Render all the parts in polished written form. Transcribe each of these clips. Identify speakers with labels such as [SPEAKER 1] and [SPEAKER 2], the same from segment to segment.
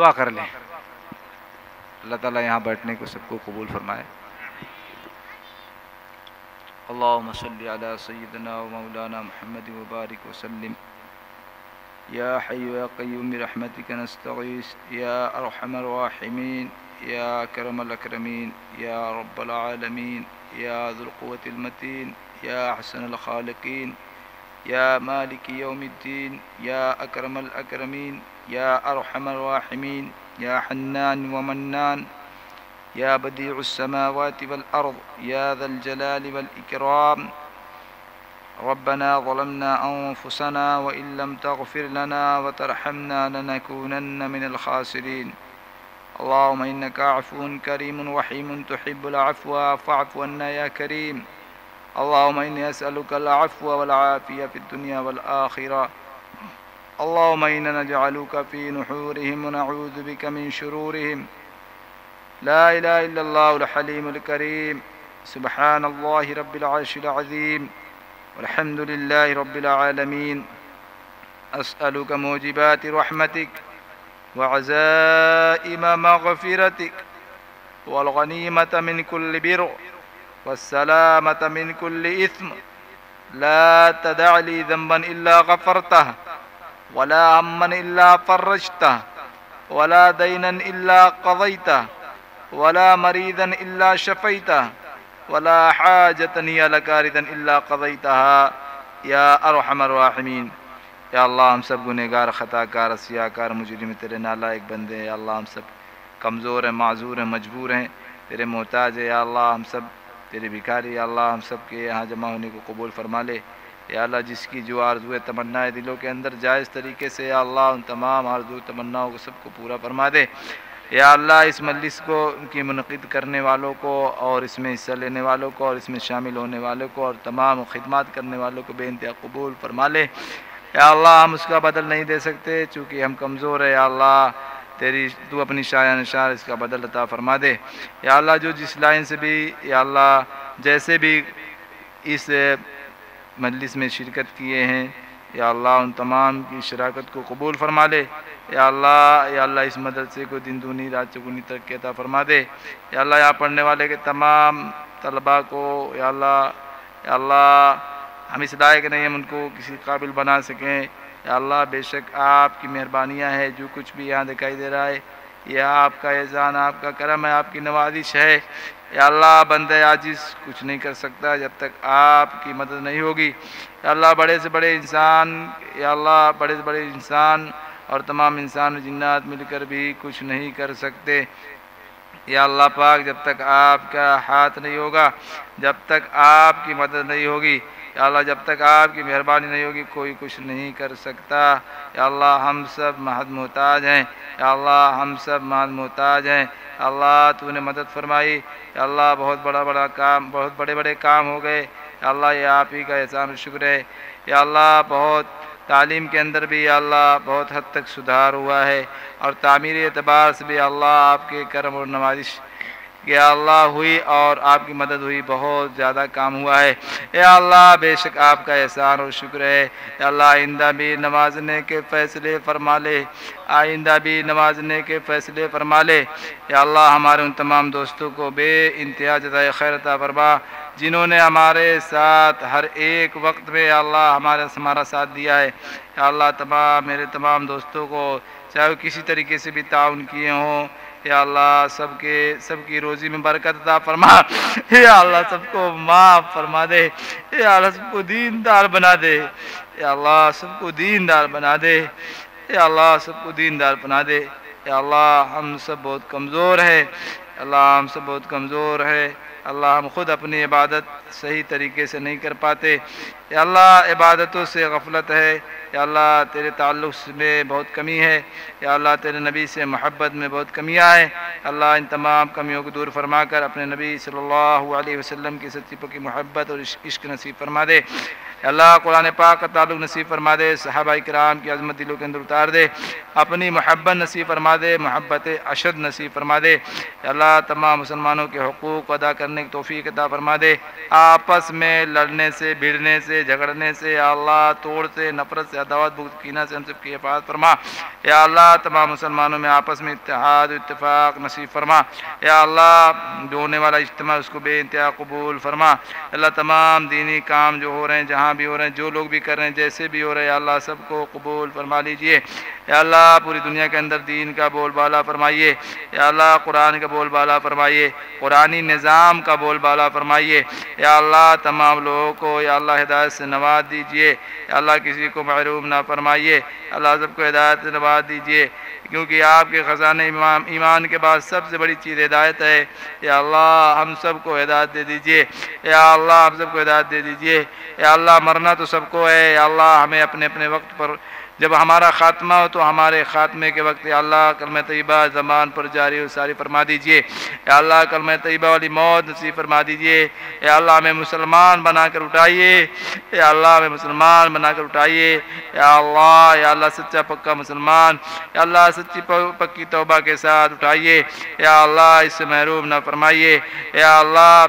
[SPEAKER 1] دعا کر لیں، اللہ تعالیٰ یہاں بیٹھنے کو سب کو قبول فرمائے۔ اللہم صلی علی سیدنا و مولانا محمد وبارک وسلم۔ یا حی یا قیوم برحمتک نستغیث یا ارحم الراحمین یا اکرم الاکرمین یا رب العالمین یا ذو القوة المتین یا احسن الخالقین یا مالک یوم الدین یا اکرم الاکرمین یا ارحم الراحمین یا حنان ومنان یا بدیع السماوات والارض یا ذا الجلال والاکرام۔ ربنا ظلمنا انفسنا وان لم تغفر لنا وترحمنا لنكونن من الخاسرین۔ اللهم انك عفو کریم رحیم تحب العفو فاعف عنا یا کریم۔ اللهم انی اسألک العفو والعافیہ فی الدنیا والآخرہ۔ اللهم انا نجعلك في نحورهم ونعوذ بك من شرورهم۔ لا الہ الا اللہ الحلیم الکریم۔ سبحان اللہ رب العرش العظیم والحمد للہ رب العالمین۔ اسألک موجبات رحمتک وعزائم مغفرتک والغنیمة من كل بر والسلامة من كل إثم۔ لا تدع لي ذنبا إلا غفرته ولا هما إلا فرجته ولا دينا إلا قضيته ولا مريضا إلا شفيته ولا حاجة هي لك رضا إلا قضيتها يا أرحم الراحمين۔ یا اللہ ہم سب گنہگار، خطا کار، عصیہ کار، مجرم تیرے نالائق بندے ہیں۔ یا اللہ ہم سب کمزور ہیں، معذور ہیں، مجبور ہیں، تیرے محتاج ہیں۔ یا اللہ ہم سب تیرے بھکاری۔ یا اللہ ہم سب کے یہاں جمع ہونے کو قبول فرما لے۔ یا اللہ جس کی جو آرزو تمنا ہے دلوں کے اندر جائز طریقے سے، یا اللہ ان تمام آرزو تمناؤں کو سب کو پورا فرما دے۔ یا اللہ اس مجلس کو، ان کی منعقد کرنے والوں کو اور اس میں حصہ لینے والوں کو اور اس میں شامل ہونے والوں کو اور تمام خدمات کرنے والوں کو بے انتہا قبول فرما لے۔ یا اللہ ہم اس کا بدل نہیں دے سکتے چونکہ ہم کمزور ہیں۔ یا اللہ تو اپنی شایان نشار اس کا بدل عطا فرما دے۔ یا اللہ جو جس لائن سے بھی، یا اللہ جیسے بھی اس مجلس میں شرکت کیے ہیں، یا اللہ ان تمام کی شراکت کو قبول فرما لے۔ یا اللہ اس مدرسے کو دن دونی رات چگنی ترقی عطا فرما دے۔ یا اللہ یہاں پڑھنے والے کے تمام طلباء کو، یا اللہ ہم اس لائق نہیں ہم ان کو کسی قابل بنا سکیں۔ یا اللہ بے شک آپ کی مہربانیاں ہیں، جو کچھ بھی یہاں دکھائی دے رہا ہے یہ آپ کا احسان، آپ کا کرم ہے، آپ کی نوازش ہے۔ یا اللہ بندہ عاجز کچھ نہیں کر سکتا جب تک آپ کی مدد نہیں ہوگی۔ یا اللہ بڑے سے بڑے انسان، یا اللہ بڑے سے بڑے انسان اور تمام انسان و جنات مل کر بھی کچھ نہیں کر سکتے۔ یا اللہ پاک جب تک آپ کا ہاتھ نہیں ہوگا، جب تک آپ کی مدد نہیں ہوگی، یا اللہ جب تک آپ کی مہربانی نہیں ہوگی کوئی کچھ نہیں کر سکتا۔ یا اللہ ہم سب محض محتاج ہیں۔ یا اللہ ہم سب محض محتاج ہیں۔ یا اللہ تو نے مدد فرمائی۔ یا اللہ بہت بڑے بڑے کام ہو گئے۔ یا اللہ یہ آپ ہی کا احسان و شکر ہے۔ یا اللہ بہت تعلیم کے اندر بھی، یا اللہ بہت حد تک سدھار ہوا ہے، اور تعمیری اعتبار سے بھی اللہ آپ کے کرم اور نوازش یا اللہ ہوئی اور آپ کی مدد ہوئی، بہت زیادہ کام ہوا ہے۔ یا اللہ بے شک آپ کا احسان اور شکر ہے۔ یا اللہ آئندہ بھی نوازنے کے فیصلے فرما لے، آئندہ بھی نوازنے کے فیصلے فرما لے۔ یا اللہ ہمارے ان تمام دوستوں کو بے انتہا جزائے خیر عطا فرما جنہوں نے ہمارے ساتھ ہر ایک وقت میں، یا اللہ ہمارا ساتھ دیا ہے۔ یا اللہ میرے تمام دوستوں کو چاہے وہ کسی طریقے سے بھی تعاون کیے ہوں، یا اللہ سب کی روزی میں برکت عطا فرما۔ یا اللہ سب کو معاف فرما دے۔ یا اللہ سب کو دیندار بنا دے۔ یا اللہ سب کو دیندار بنا دے۔ یا اللہ سب کو دیندار بنا دے۔ یا اللہ ہم سب بہت کمزور ہیں۔ اللہ ہم سب بہت کمزور ہے۔ اللہ ہم خود اپنی عبادت صحیح طریقے سے نہیں کر پاتے۔ یا اللہ عبادتوں سے غفلت ہے۔ یا اللہ تیرے تعلق میں بہت کمی ہے۔ یا اللہ تیرے نبی سے محبت میں بہت کمیاں ہیں۔ اللہ ان تمام کمیوں کو دور فرما کر اپنے نبی صلی اللہ علیہ وسلم کی سچی پکی محبت اور عشق نصیب فرما دے۔ یا اللہ قرآن پاک کا تعلق نصیب فرما دے، صحابہ کرام کی عظمت دلوں کے اندر اتار دے، اپنی محبت نصیب فرما دے، محبت اشد نصیب فرما دے، یا اللہ تمام مسلمانوں کے حقوق ادا کرنے کی توفیق عطا فرما دے، آپس میں لڑنے سے، بھیڑنے سے، جھگڑنے سے، یا اللہ توڑ سے، نفرت سے، عداوت بغض کینہ سے ہم سب کی حفاظت فرما، یا اللہ تمام مسلمانوں میں آپس میں اتحاد و اتفاق نصیب فرما، یا اللہ جو ہونے والا اجتماع اس کو بے انتہا قبول فرما، اللہ تمام دینی کام جو ہو رہے ہیں، جہاں بھی ہو رہے ہیں، جو لوگ بھی کر رہے ہیں، جیسے بھی ہو رہے ہیں، یا اللہ سب کو قبول فرما لیجئے، یا اللہ پوری دنیا کے اندر دین کا بول بالا فرمائیے، یا اللہ قرآن کا بول بالا فرمائیے، قرآنی نظام کا بول بالا فرمائیے، یا اللہ تمام لوگوں کو یا اللہ ہدایت سے نواز دیجئے، یا اللہ کسی کو محروم نہ فرمائیے، اللہ سب کو ہدایت سے نواز دیجئے، کیونکہ آپ کے خزانے ایمان کے بعد سب سے بڑی چیز ہدایت ہے، یا اللہ ہم سب کو ہدایت دے دیجئے، یا اللہ ہم سب کو ہدایت دے دیجئے، یا اللہ مرنا تو سب کو ہے، یا اللہ ہمیں اپنے اپنے وقت پر جب ہمارا خاتمہ ہو تو ہمارے خاتمے کے وقت یا اللہ کلمہ طیبہ زبان پر جاری و ساری فرما دیجئے، یا اللہ کلمہ طیبہ والی موت نصیب فرما دیجئے، یا اللہ ہمیں مسلمان بنا کر اٹھائیے، یا اللہ ہمیں مسلمان بنا کر اٹھائیے، یا اللہ سچا پکا مسلمان، یا اللہ سچی پکی توبہ کے ساتھ اٹھائیے، یا اللہ اس سے محروم نہ فرمائیے، یا اللہ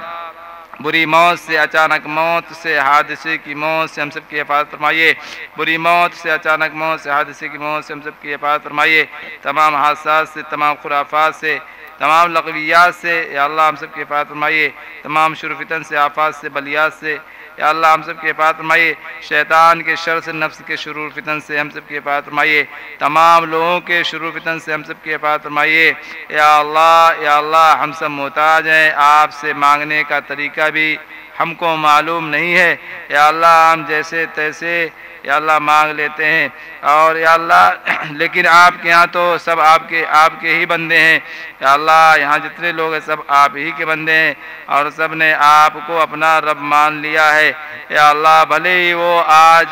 [SPEAKER 1] بری موت سے، اچانک موت سے، حادثے کی موت سے ہم سب کی حفاظت فرمائیے، بری موت سے، اچانک موت سے، حادثے کی موت سے ہم سب کی حفاظت فرمائیے، تمام حادثات سے، تمام خرافات سے، تمام لغویات سے یا اللہ ہم سب کی حفاظت فرمائیے، تمام شر و فتن سے، آفات سے، بلیات سے یا اللہ ہم سب کی حفاظت فرمائیے، شیطان کے شر سے، نفس کے شرور فتن سے ہم سب کی حفاظت فرمائیے، تمام لوگوں کے شرور فتن سے ہم سب کی حفاظت فرمائیے، یا اللہ ہم سب محتاج ہیں، آپ سے مانگنے کا طریقہ بھی ہم کو معلوم نہیں ہے، یا اللہ ہم جیسے تیسے یا اللہ مانگ لیتے ہیں، اور یا اللہ لیکن آپ کے ہاں تو سب آپ کے ہی بندے ہیں، یا اللہ یہاں جتنے لوگ ہیں سب آپ ہی کے بندے ہیں، اور سب نے آپ کو اپنا رب مان لیا ہے، یا اللہ بھلے ہی وہ آج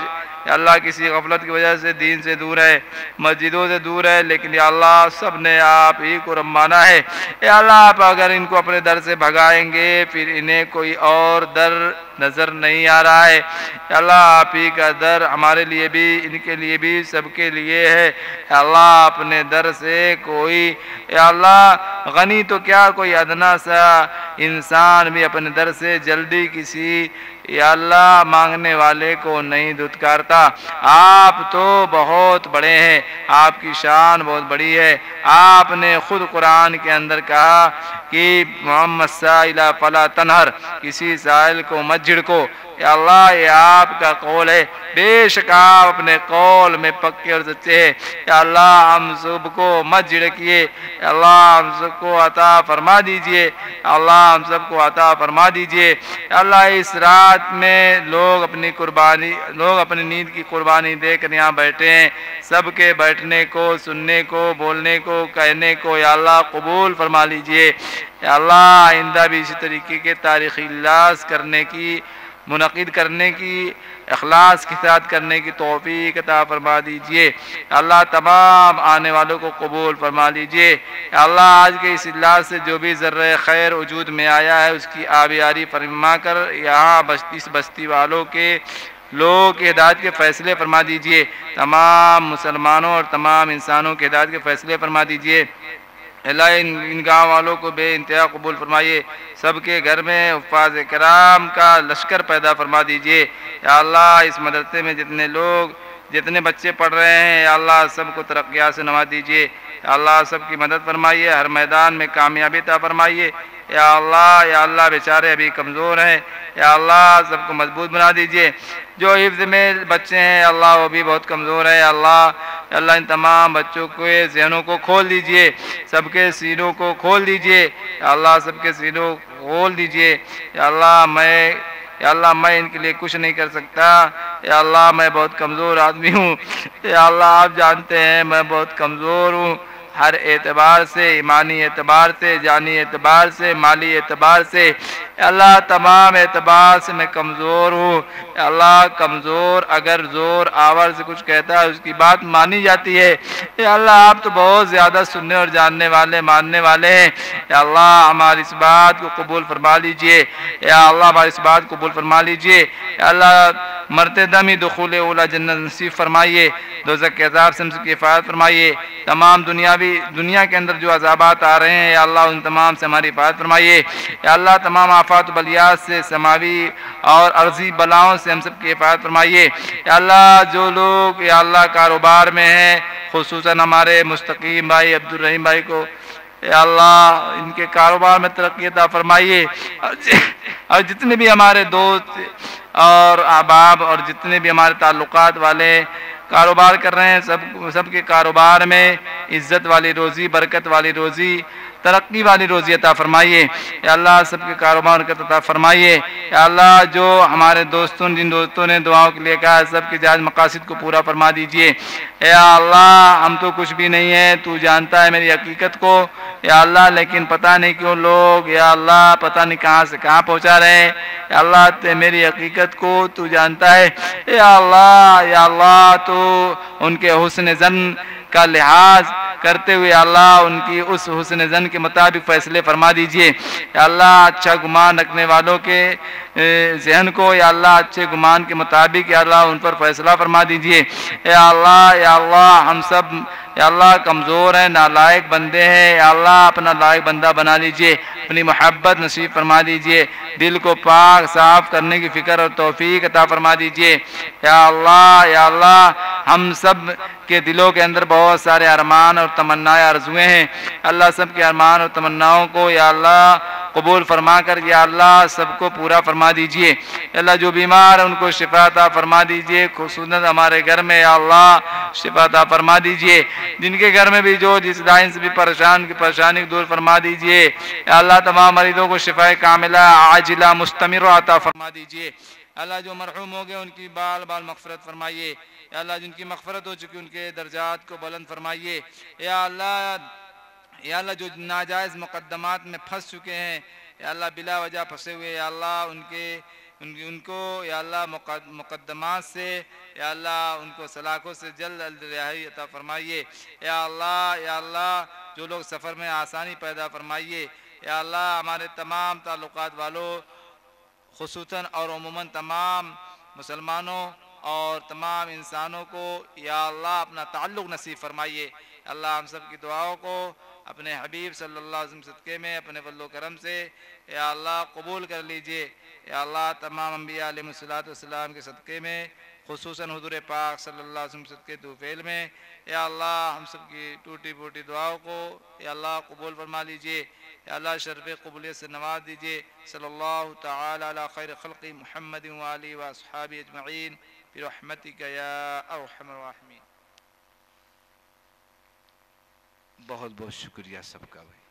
[SPEAKER 1] یا اللہ کسی غفلت کی وجہ سے دین سے دور ہے، مسجدوں سے دور ہے، لیکن یا اللہ سب نے آپ ہی کو رب مانا ہے، یا اللہ آپ اگر ان کو اپنے در سے بھگائیں گے پھر انہیں کوئی اور در نظر نہیں آ رہا ہے، یا اللہ آپ ہی کا در ہمارے لیے بھی، ان کے لیے بھی، سب کے لیے ہے، یا اللہ اپنے در سے کوئی یا اللہ غنی تو کیا کوئی ادنا سا انسان بھی اپنے در سے جلدی کسی یا اللہ مانگنے والے کو نہیں دھتکارتا، آپ تو بہت بڑے ہیں، آپ کی شان بہت بڑی ہے، آپ نے خود قرآن کے اندر کہا کہ محمد سائلہ فلا تنہر، کسی سائل کو مت جھڑکو، یا اللہ یہ آپ کا قول ہے، بے شک آپ اپنے قول میں پکے اور سچے ہیں، یا اللہ ہم سب کو مت جھڑکیے، یا اللہ ہم سب کو عطا فرما دیجئے، یا اللہ ہم سب کو عطا فرما دیجئے، یا اللہ اس رات میں لوگ اپنی نیند کی قربانی دے کر یہاں بیٹھے ہیں، سب کے بیٹھنے کو، سننے کو، بولنے کو، کہنے کو یا اللہ قبول فرما لیجئے، یا اللہ آئندہ بھی اسی طریقے کے تاریخی اجلاس منعقد کرنے کی، اخلاص کے ساتھ کرنے کی توفیق عطا فرما دیجئے، یا اللہ تمام آنے والوں کو قبول فرما لیجئے، یا اللہ آج کے اس اجلاس سے جو بھی ذرہ خیر وجود میں آیا ہے اس کی آبیاری فرما کر یہاں اس بستی والوں کے لوگوں کی ہدایت کے فیصلے فرما دیجئے، تمام مسلمانوں اور تمام انسانوں کی ہدایت کے فیصلے فرما دیجئے، اللہ ان گاؤں والوں کو بے انتہا قبول فرمائیے، سب کے گھر میں حفاظ کرام کا لشکر پیدا فرما دیجئے، یا اللہ اس مدرسے میں جتنے بچے پڑھ رہے ہیں یا اللہ سب کو ترقیات سے نواز دیجئے، یا اللہ سب کی مدد فرمائیے، ہر میدان میں کامیابی عطا فرمائیے، یا اللہ بیچارے ابھی کمزور ہیں، یا اللہ سب کو مضبوط بنا دیجئے، جو حفظ میں بچے ہیں اللہ وہ بھی بہت کمزور ہے، اللہ ان تمام بچوں کے ذہنوں کو کھول دیجئے، سب کے سینوں کو کھول دیجئے، یا اللہ سب کے سینوں کو کھول دیجئے، یا اللہ میں ان کے لیے کچھ نہیں کر سکتا، یا اللہ میں بہت کمزور آدمی ہوں، یا اللہ آپ جانتے ہیں میں بہت کمزور ہوں، ہر اعتبار سے، ایمانی اعتبار سے، جانی اعتبار سے، مالی اعتبار سے، اے اللہ تمام اعتبار سے میں کمزور ہوں۔ اے اللہ کمزور اگر زور آور سے کچھ کہتا ہے اس کی بات مانی جاتی ہے۔ اے اللہ آپ تو بہت زیادہ سننے اور جاننے والے، ماننے والے ہیں۔ اے اللہ ہماری اس بات کو قبول فرما لیجئے۔ اے اللہ ہماری اس بات کو قبول فرما لیجئے۔ اے اللہ مرتے دم ہی دخول اولا جنت نصیب فرمائیے، دوزخ کے عذاب سے ہم سب کی حفاظت فرمائیے۔ تمام دنیا کے اندر جو عذابات آ رہے ہیں یا اللہ ان تمام سے ہماری حفاظت فرمائیے۔ یا اللہ تمام آفات و بلیات سے، سماوی اور عرضی بلاؤں سے ہم سب کی حفاظت فرمائیے۔ یا اللہ جو لوگ یا اللہ کاروبار میں ہیں، خصوصاً ہمارے مستقیم بھائی عبدالرحیم بھائی کو یا اللہ ان کے کاروبار میں ترقی عطا فرمائیے، اور جتنے بھی ہمارے دوست اور احباب اور جتنے بھی ہمارے تعلقات والے کاروبار کر رہے ہیں سب کے کاروبار میں عزت والی روزی، برکت والی روزی، ترقی والی روزی عطا فرمائیے۔ یا اللہ سب کے کاروبار کو عطا فرمائیے۔ یا اللہ جو ہمارے جن دوستوں نے دعاؤں کے لیے کہا سب کے جائز مقاصد کو پورا فرما دیجئے۔ یا اللہ ہم تو کچھ بھی نہیں ہیں، تو جانتا ہے میری حقیقت کو یا اللہ، لیکن پتہ نہیں کیوں لوگ یا اللہ پتہ نہیں کہاں سے کہاں پہنچا رہے ہیں۔ یا اللہ میری حقیقت کو تو جانتا ہے۔ یا اللہ تو ان کے حسن ظن کا لحاظ کرتے ہوئے اللہ ان کی اس حسن ظن کے مطابق فیصلے فرما دیجئے۔ یا اللہ اچھا گمان رکھنے والوں کے ذہن کو یا اللہ اچھے گمان کے مطابق یا اللہ ان پر فیصلہ فرما دیجئے۔ یا اللہ ہم سب یا اللہ کمزور ہیں، نالائق بندے ہیں، یا اللہ اپنا لائق بندہ بنا لیجئے، اپنی محبت نصیب فرما دیجئے، دل کو پاک صاف کرنے کی فکر اور توفیق عطا فرما دیجئے۔ یا اللہ ہم سب کے دلوں کے اندر بہت سارے ارمان اور تمنائیں آرزویں ہیں، اللہ سب کے ارمان اور تمناؤں کو یا اللہ قبول فرما کر یا اللہ سب کو پورا فرما دیجئے۔ اللہ جو بیمار ہیں ان کو شفا عطا فرما دیجئے، خصوصاً ہمارے گھر میں یا اللہ شفا عطا فرما دیجئے، جن کے گھر میں بھی جو جس لائن سے بھی پریشانی کو دور فرما دیجئے۔ یا اللہ تمام مریضوں کو شفا کاملہ عاجلہ مستمرہ عطا فرما دیجئے۔ اللہ جو مرحوم ہو گئے ان کی بال بال مغفرت فرمائیے۔ یا اللہ جن کی مغفرت ہو چکی ان کے درجات کو بلند فرمائیے۔ یا اللہ جو ناجائز مقدمات میں پھنس چکے ہیں یا اللہ بلا وجہ پھنسے ہوئے یا اللہ ان کو یا اللہ مقدمات سے یا اللہ ان کو سلاخوں سے جلد رہائی عطا فرمائیے۔ یا اللہ جو لوگ سفر میں آسانی پیدا فرمائیے۔ یا اللہ ہمارے تمام تعلقات والوں خصوصاً اور عموماً تمام مسلمانوں اور تمام انسانوں کو یا اللہ اپنا تعلق نصیب فرمائیے۔ اللہ ہم سب کی دعاؤں کو اپنے حبیب صلی اللہ علیہ وسلم صدقے میں اپنے فضل و کرم سے یا اللہ قبول کر لیجئے۔ یا اللہ تمام انبیاء علیہ السلام کے صدقے میں خصوصاً حضور پاک صلی اللہ علیہ وسلم صدقے توفیل میں یا اللہ ہم سب کی ٹوٹی پھوٹی دعاؤں کو یا اللہ قبول فرما لیجئے۔ یا اللہ شرف قبولیت سے نواز دیجئے۔ صلی اللہ تعالی علی خیر خلق محمد وآلہ واصحابہ اجمعین برحمتک یا ارحم الراحمین۔ بہت بہت شکریہ سب کا بھائی۔